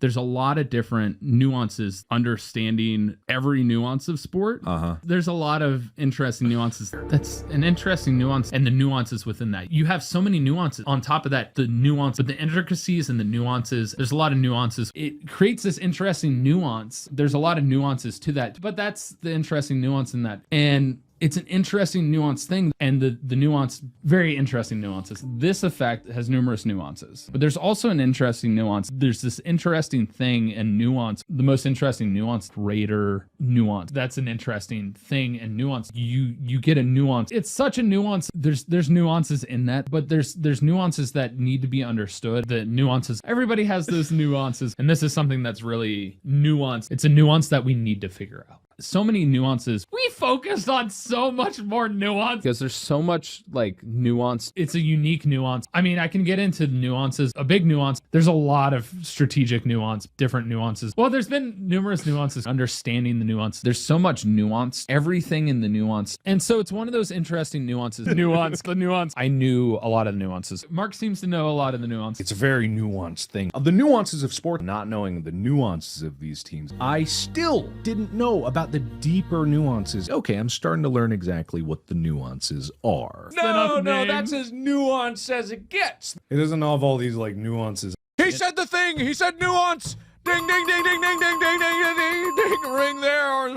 There's a lot of different nuances, understanding every nuance of sport. There's a lot of interesting nuances. That's an interesting nuance, and the nuances within that. You have so many nuances. On top of that, the nuance, but the intricacies and the nuances, there's a lot of nuances. It creates this interesting nuance. There's a lot of nuances to that, but that's the interesting nuance in that. And it's an interesting nuanced thing, and the nuance, very interesting nuances. This effect has numerous nuances, but there's also an interesting nuance. There's this interesting thing and nuance. The most interesting nuance, greater nuance. That's an interesting thing and nuance. You get a nuance. It's such a nuance. There's nuances in that, but there's nuances that need to be understood. The nuances, everybody has those nuances, and this is something that's really nuanced. It's a nuance that we need to figure out. So many nuances. We focused on so much more nuance because there's so much like nuance. It's a unique nuance. I mean, I can get into nuances, a big nuance. There's a lot of strategic nuance, different nuances. Well, there's been numerous nuances, understanding the nuance. There's so much nuance, everything in the nuance. And so it's one of those interesting nuances. The nuance. I knew a lot of the nuances. Mark seems to know a lot of the nuance. It's a very nuanced thing. Of the nuances of sport, not knowing the nuances of these teams, I still didn't know about the deeper nuances. Okay, I'm starting to learn exactly what the nuances are. No, that's as nuanced as it gets. It doesn't have all these like nuances. He said the thing. He said nuance. Ding, ding, ding, ding, ding, ding, ding, ding, ding, ding, ring there.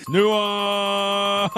Nuance.